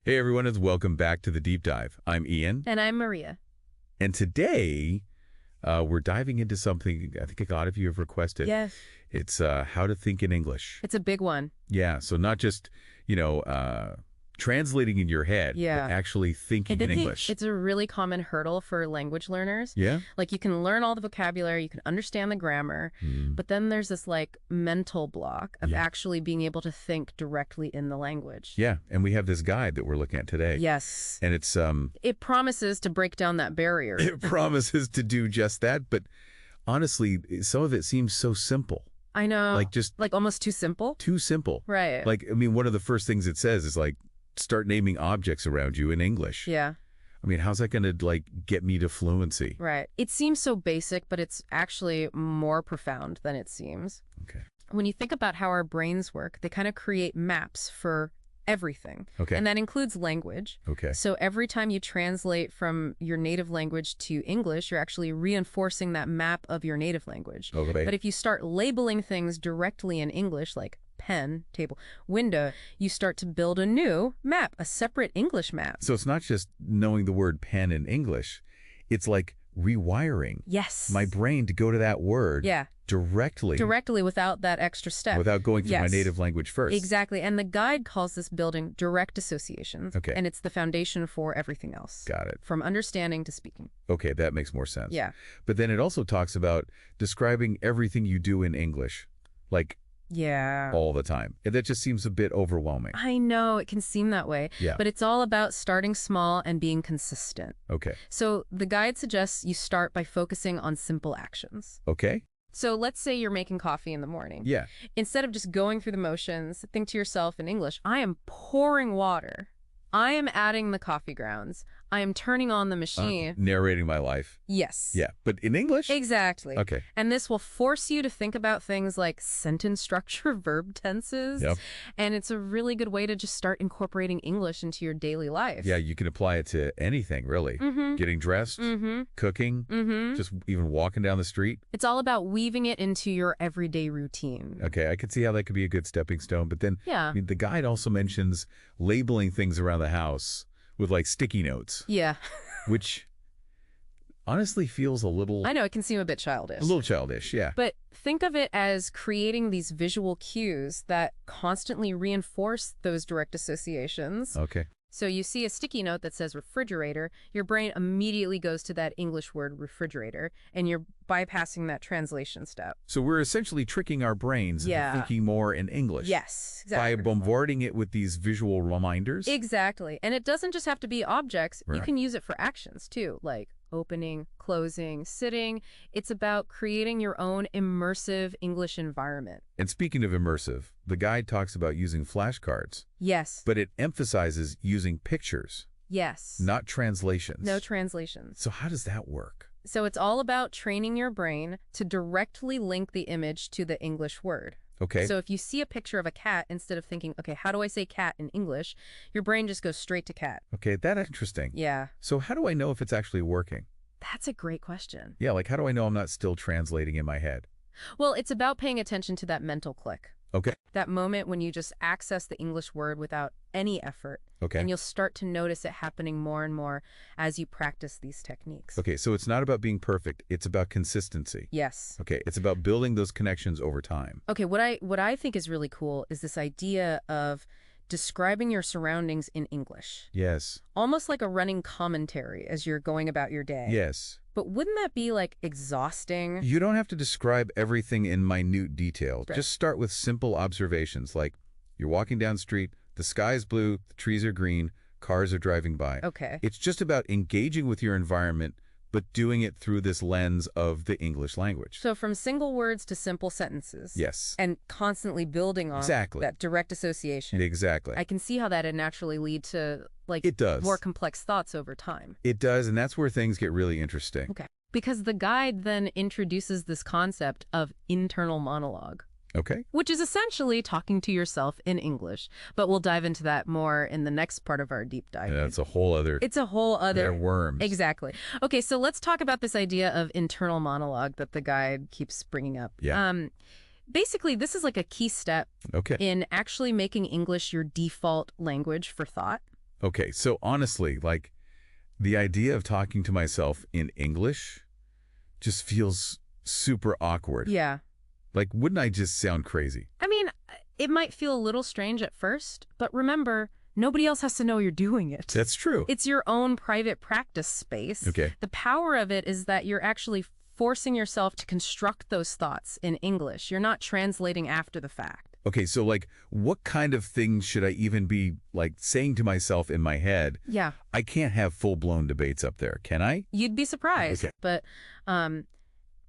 Hey everyone, and welcome back to the Deep Dive. I'm Ian. And I'm Maria. And today, we're diving into something I think a lot of you have requested. Yes. It's how to think in English. It's a big one. Yeah, so not just, translating in your head, Yeah. but actually thinking in English. It's a really common hurdle for language learners. Yeah? Like you can learn all the vocabulary, you can understand the grammar, but then there's this like mental block of actually being able to think directly in the language. Yeah, and we have this guide that we're looking at today. Yes. And it's... It promises to break down that barrier. It promises to do just that, but honestly, some of it seems so simple. I know. Like almost too simple? Too simple. Right. One of the first things it says is start naming objects around you in English. Yeah. How's that going to get me to fluency? Right. It seems so basic, but it's actually more profound than it seems. Okay. When you think about how our brains work, they kind of create maps for everything. Okay. And that includes language. Okay. So every time you translate from your native language to English, you're actually reinforcing that map of your native language. Okay. But if you start labeling things directly in English, like pen, table, window, you start to build a new map, a separate English map. So it's not just knowing the word pen in English. It's like rewiring my brain to go to that word directly without that extra step. Without going through my native language first. Exactly. And the guide calls this building direct associations. Okay. And it's the foundation for everything else. Got it. From understanding to speaking. Okay, that makes more sense. Yeah. But then it also talks about describing everything you do in English. All the time. And that just seems a bit overwhelming. I know, it can seem that way. Yeah. But it's all about starting small and being consistent. Okay. So the guide suggests you start by focusing on simple actions. Okay. So let's say you're making coffee in the morning. Yeah. Instead of just going through the motions, think to yourself in English, I am pouring water. I am adding the coffee grounds. I am turning on the machine. Narrating my life. Yes. Yeah, but in English? Exactly. Okay. And this will force you to think about things like sentence structure, verb tenses. Yep. And it's a really good way to just start incorporating English into your daily life. Yeah, you can apply it to anything, really. Getting dressed, cooking, just even walking down the street. It's all about weaving it into your everyday routine. Okay, I could see how that could be a good stepping stone. But then the guide also mentions labeling things around the house with sticky notes. Yeah. Which honestly feels a little... I know, it can seem a bit childish. A little childish, yeah. But think of it as creating these visual cues that constantly reinforce those direct associations. Okay. So you see a sticky note that says refrigerator, your brain immediately goes to that English word refrigerator, and you're bypassing that translation step. So we're essentially tricking our brains into thinking more in English. Yes, exactly. By bombarding it with these visual reminders? Exactly. And it doesn't just have to be objects. Right. You can use it for actions, too, like opening, closing, sitting. It's about creating your own immersive English environment. And speaking of immersive, the guide talks about using flashcards. Yes. But it emphasizes using pictures. Yes. Not translations. No translations. So how does that work? So it's all about training your brain to directly link the image to the English word. Okay. So if you see a picture of a cat, instead of thinking, okay, how do I say cat in English? Your brain just goes straight to cat. Okay, that's interesting. Yeah. So how do I know if it's actually working? That's a great question. Yeah, how do I know I'm not still translating in my head? Well, it's about paying attention to that mental click. Okay. That moment when you just access the English word without any effort. Okay. And you'll start to notice it happening more and more as you practice these techniques. Okay, so it's not about being perfect. It's about consistency. Yes. Okay, it's about building those connections over time. Okay, what I think is really cool is this idea of describing your surroundings in English. Yes. Almost like a running commentary as you're going about your day. Yes. But wouldn't that be exhausting? You don't have to describe everything in minute detail. Right. Just start with simple observations like you're walking down the street, the sky is blue, the trees are green, cars are driving by. Okay. It's just about engaging with your environment, but doing it through this lens of the English language. So from single words to simple sentences. Yes. And constantly building on that direct association. Exactly. I can see how that'd naturally lead to it does. More complex thoughts over time. It does, and that's where things get really interesting. Okay. Because the guide then introduces this concept of internal monologue. Okay. Which is essentially talking to yourself in English. But we'll dive into that more in the next part of our deep dive. Yeah, it's a whole other... They're worms. Exactly. Okay, so let's talk about this idea of internal monologue that the guide keeps bringing up. Yeah. Basically, this is a key step in actually making English your default language for thought. Okay, so honestly, like, the idea of talking to myself in English just feels super awkward. Yeah. Like, wouldn't I just sound crazy? I mean, it might feel a little strange at first, but remember, nobody else has to know you're doing it. That's true. It's your own private practice space. Okay. The power of it is that you're actually forcing yourself to construct those thoughts in English. You're not translating after the fact. Okay, so like, what kind of things should I even be, like, saying to myself in my head? Yeah. I can't have full-blown debates up there, can I? You'd be surprised. Okay. But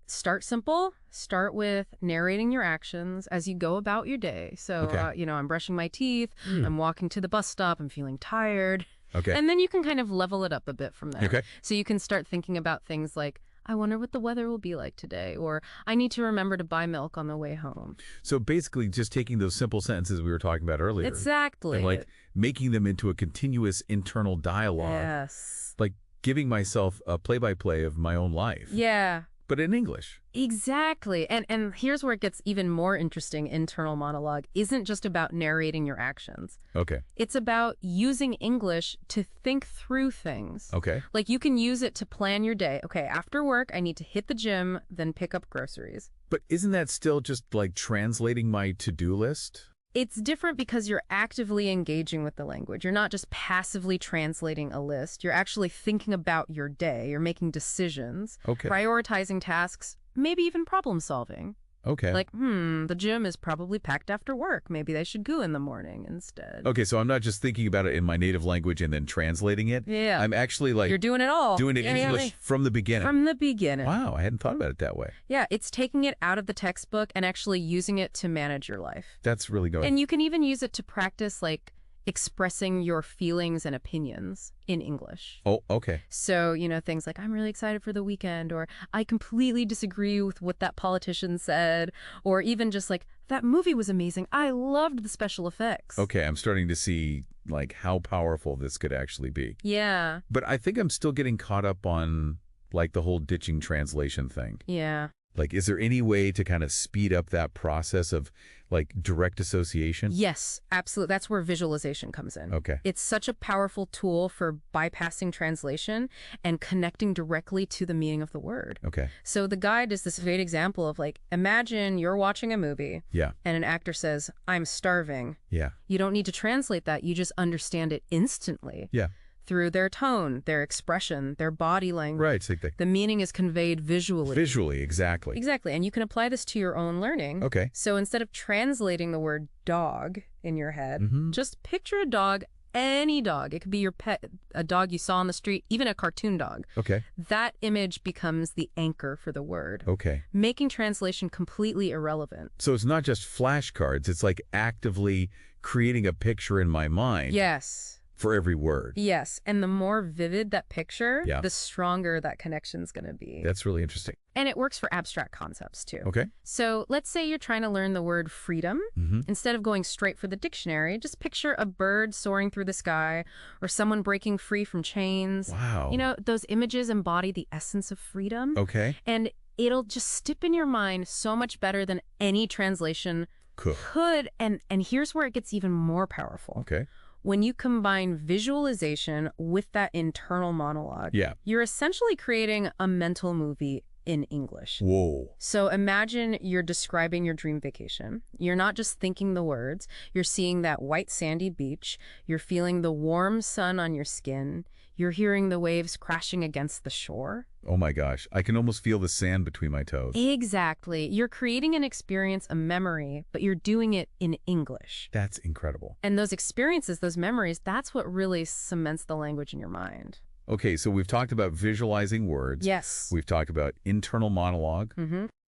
start simple. Start with narrating your actions as you go about your day. So, Okay. I'm brushing my teeth. I'm walking to the bus stop. I'm feeling tired. Okay. And then you can kind of level it up a bit from there. Okay. So you can start thinking about things like, I wonder what the weather will be like today, or I need to remember to buy milk on the way home. So basically just taking those simple sentences we were talking about earlier. Exactly. And like making them into a continuous internal dialogue. Yes. Like giving myself a play-by-play of my own life. Yeah. But in English. Exactly. And here's where it gets even more interesting. Internal monologue isn't just about narrating your actions. Okay. It's about using English to think through things. Okay. Like you can use it to plan your day. Okay, after work, I need to hit the gym, then pick up groceries. But isn't that still just like translating my to-do list? It's different because you're actively engaging with the language. You're not just passively translating a list. You're actually thinking about your day. You're making decisions, prioritizing tasks, maybe even problem solving. Okay. Like, the gym is probably packed after work. Maybe they should go in the morning instead. Okay, so I'm not just thinking about it in my native language and then translating it. Yeah. I'm actually like... You're doing it all. Doing it in English from the beginning. From the beginning. Wow, I hadn't thought about it that way. Yeah, it's taking it out of the textbook and actually using it to manage your life. That's really good. And you can even use it to practice, like, expressing your feelings and opinions in English. Oh, okay. So, things like, I'm really excited for the weekend, or I completely disagree with what that politician said, or even just like, that movie was amazing. I loved the special effects. Okay, I'm starting to see like how powerful this could actually be. Yeah. But I think I'm still getting caught up on like the whole ditching translation thing. Yeah. Like, is there any way to kind of speed up that process of, like, direct association? Yes, absolutely. That's where visualization comes in. Okay. It's such a powerful tool for bypassing translation and connecting directly to the meaning of the word. Okay. So the guide is this great example of, like, imagine you're watching a movie. Yeah. And an actor says, I'm starving. Yeah. You don't need to translate that. You just understand it instantly. Yeah. Through their tone, their expression, their body language. Right. So the meaning is conveyed visually. Visually, exactly. Exactly. And you can apply this to your own learning. Okay. So instead of translating the word dog in your head, just picture a dog, any dog. It could be your pet, a dog you saw on the street, even a cartoon dog. Okay. That image becomes the anchor for the word. Okay. Making translation completely irrelevant. So it's not just flashcards. It's like actively creating a picture in my mind. Yes. For every word. Yes. And the more vivid that picture, the stronger that connection's going to be. That's really interesting. And it works for abstract concepts, too. Okay. So let's say you're trying to learn the word freedom. Instead of going straight for the dictionary, just picture a bird soaring through the sky or someone breaking free from chains. Wow. Those images embody the essence of freedom. Okay. And it'll just stick in your mind so much better than any translation could. And here's where it gets even more powerful. Okay. When you combine visualization with that internal monologue, you're essentially creating a mental movie in English. Whoa. So imagine you're describing your dream vacation. You're not just thinking the words. You're seeing that white sandy beach. You're feeling the warm sun on your skin. You're hearing the waves crashing against the shore. Oh my gosh. I can almost feel the sand between my toes. Exactly. You're creating an experience, a memory, but you're doing it in English. That's incredible. And those experiences, those memories, that's what really cements the language in your mind. Okay, so we've talked about visualizing words. Yes. We've talked about internal monologue.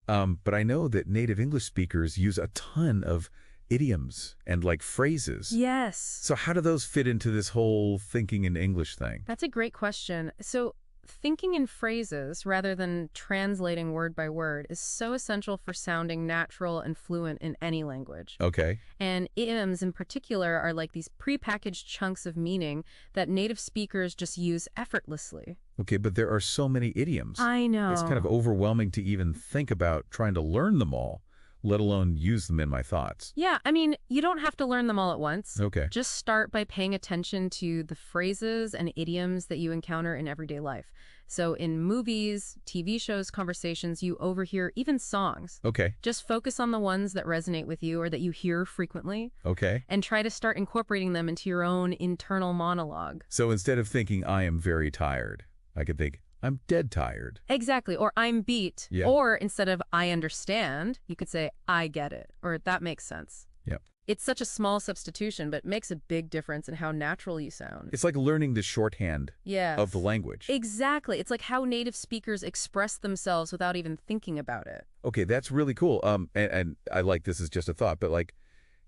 But I know that native English speakers use a ton of idioms and like phrases. Yes. So how do those fit into this whole thinking in English thing? That's a great question. So thinking in phrases rather than translating word by word is so essential for sounding natural and fluent in any language. Okay. And idioms in particular are like these prepackaged chunks of meaning that native speakers just use effortlessly. Okay, but there are so many idioms. I know. It's kind of overwhelming to even think about trying to learn them all. let alone use them in my thoughts. Yeah, I mean, you don't have to learn them all at once. Okay. Just start by paying attention to the phrases and idioms that you encounter in everyday life. So in movies, TV shows, conversations, you overhear even songs. Okay. Just focus on the ones that resonate with you or that you hear frequently. Okay. And try to start incorporating them into your own internal monologue. So instead of thinking, I am very tired, I could think, I'm dead tired. Exactly. Or I'm beat. Yeah. Or instead of I understand, you could say I get it. Or that makes sense. Yep. It's such a small substitution, but makes a big difference in how natural you sound. It's like learning the shorthand of the language. Exactly. It's like how native speakers express themselves without even thinking about it. Okay, that's really cool. And I like this as just a thought, but like,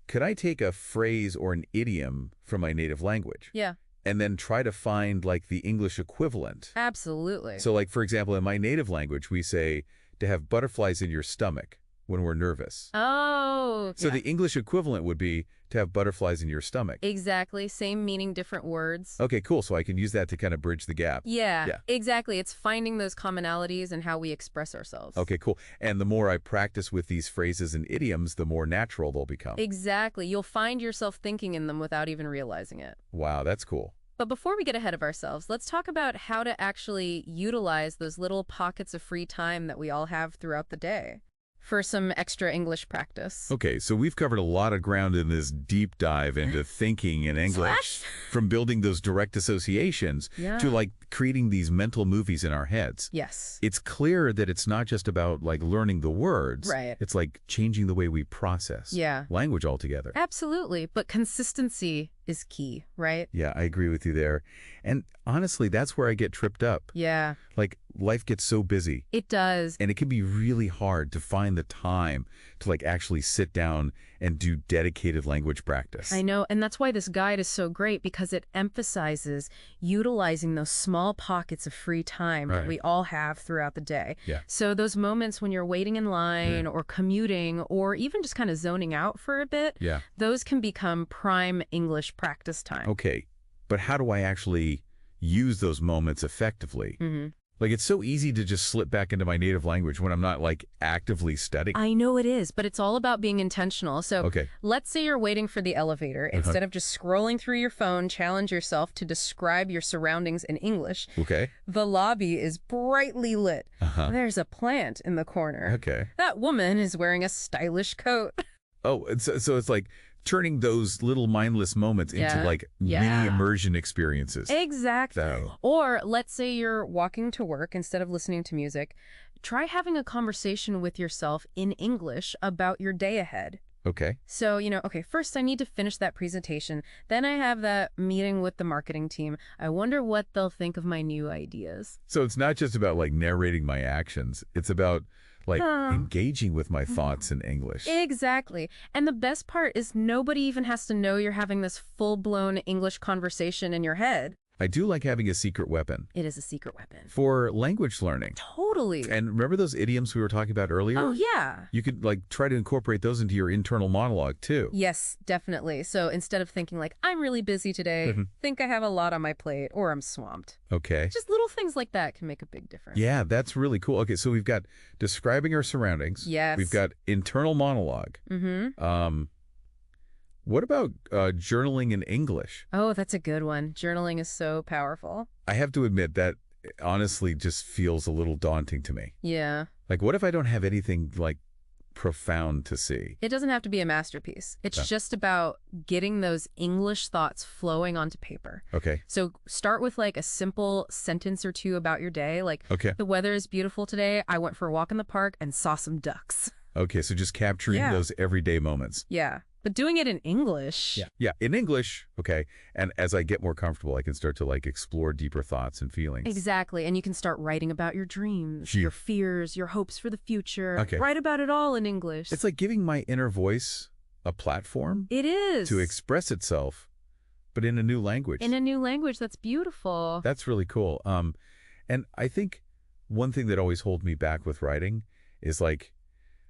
could I take a phrase or an idiom from my native language? Yeah. And then try to find like the English equivalent? Absolutely. So like, for example, in my native language, we say to have butterflies in your stomach when we're nervous. Oh. So the English equivalent would be to have butterflies in your stomach. Exactly. Same meaning, different words. Okay, cool. So I can use that to kind of bridge the gap. Yeah, exactly. It's finding those commonalities and how we express ourselves. Okay, cool. And the more I practice with these phrases and idioms, the more natural they'll become. Exactly. You'll find yourself thinking in them without even realizing it. Wow, that's cool. But before we get ahead of ourselves, let's talk about how to actually utilize those little pockets of free time that we all have throughout the day for some extra English practice. Okay, so we've covered a lot of ground in this deep dive into thinking in English, from building those direct associations to like creating these mental movies in our heads. Yes. It's clear that it's not just about like learning the words. Right. It's like changing the way we process language altogether. Absolutely. But consistency is key, right? Yeah, I agree with you there. And honestly, that's where I get tripped up. Yeah. Like, life gets so busy. It does. And it can be really hard to find the time to like actually sit down and do dedicated language practice. I know, and that's why this guide is so great, because it emphasizes utilizing those small pockets of free time that we all have throughout the day. Yeah. So those moments when you're waiting in line or commuting or even just kind of zoning out for a bit, those can become prime English practice time. Okay, but how do I actually use those moments effectively? Like, it's so easy to just slip back into my native language when I'm not, like, actively studying. I know it is, but it's all about being intentional. So let's say you're waiting for the elevator. Instead of just scrolling through your phone, challenge yourself to describe your surroundings in English. Okay. The lobby is brightly lit. There's a plant in the corner. Okay. That woman is wearing a stylish coat. Oh, so it's like turning those little mindless moments into like mini immersion experiences. Exactly. Or let's say you're walking to work. Instead of listening to music, try having a conversation with yourself in English about your day ahead. Okay. So, okay, first I need to finish that presentation. Then I have that meeting with the marketing team. I wonder what they'll think of my new ideas. So it's not just about like narrating my actions. It's about like engaging with my thoughts in English. Exactly. And the best part is nobody even has to know you're having this full-blown English conversation in your head. I do like having a secret weapon. It is a secret weapon. For language learning. Totally. And remember those idioms we were talking about earlier? Oh, yeah. You could like try to incorporate those into your internal monologue too. Yes, definitely. So instead of thinking like, I'm really busy today, think I have a lot on my plate or I'm swamped. Okay. Just little things like that can make a big difference. Yeah, that's really cool. Okay, so we've got describing our surroundings. Yes. We've got internal monologue. What about journaling in English? Oh, that's a good one. Journaling is so powerful. I have to admit that honestly just feels a little daunting to me. Yeah. Like, what if I don't have anything like profound to see? It doesn't have to be a masterpiece. It's just about getting those English thoughts flowing onto paper. Okay. So start with like a simple sentence or two about your day. Like, the weather is beautiful today. I went for a walk in the park and saw some ducks. Okay, so just capturing those everyday moments. Yeah. But doing it in English. Yeah, in English, okay. And as I get more comfortable, I can start to like explore deeper thoughts and feelings. Exactly. And you can start writing about your dreams, your fears, your hopes for the future. Okay. Write about it all in English. It's like giving my inner voice a platform. It is. To express itself, but in a new language. In a new language. That's beautiful. That's really cool. And I think one thing that always holds me back with writing is like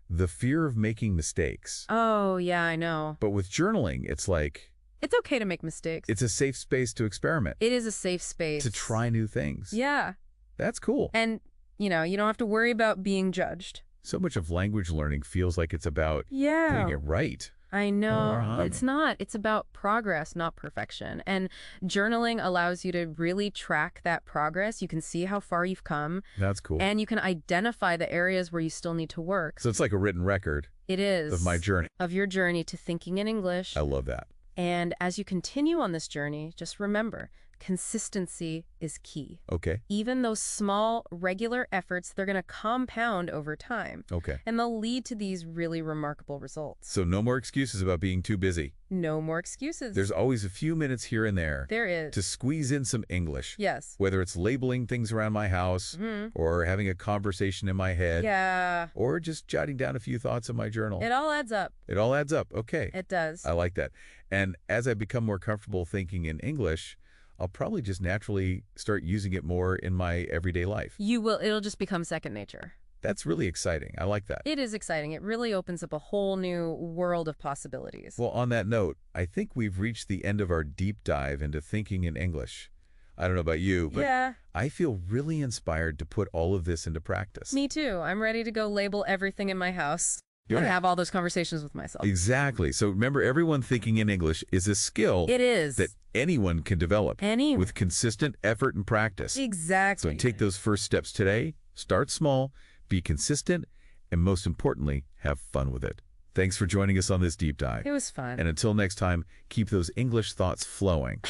the fear of making mistakes. Oh, yeah, I know. But with journaling, it's like... It's okay to make mistakes. It's a safe space to experiment. It is a safe space. To try new things. Yeah. That's cool. And, you don't have to worry about being judged. So much of language learning feels like it's about getting it right. I know. Uh-huh. It's not. It's about progress, not perfection. And journaling allows you to really track that progress. You can see how far you've come. That's cool. And you can identify the areas where you still need to work. So it's like a written record. It is. Of my journey. Of your journey to thinking in English. I love that. And as you continue on this journey, just remember, consistency is key. Okay. Even those small, regular efforts, they're going to compound over time. Okay. And they'll lead to these really remarkable results. So no more excuses about being too busy. No more excuses. There's always a few minutes here and there. There is. To squeeze in some English. Yes. Whether it's labeling things around my house, or having a conversation in my head. Yeah. Or just jotting down a few thoughts in my journal. It all adds up. It all adds up. Okay. It does. I like that. And as I become more comfortable thinking in English, I'll probably just naturally start using it more in my everyday life. You will. It'll just become second nature. That's really exciting. I like that. It is exciting. It really opens up a whole new world of possibilities. Well, on that note, I think we've reached the end of our deep dive into thinking in English. I don't know about you, but yeah. I feel really inspired to put all of this into practice. Me too. I'm ready to go label everything in my house. And have all those conversations with myself. Exactly. So remember, everyone thinking in English is a skill. It is. That anyone can develop. Anyone. With consistent effort and practice. Exactly. So take those first steps today. Start small, be consistent, and most importantly, have fun with it. Thanks for joining us on this deep dive. It was fun. And until next time, keep those English thoughts flowing.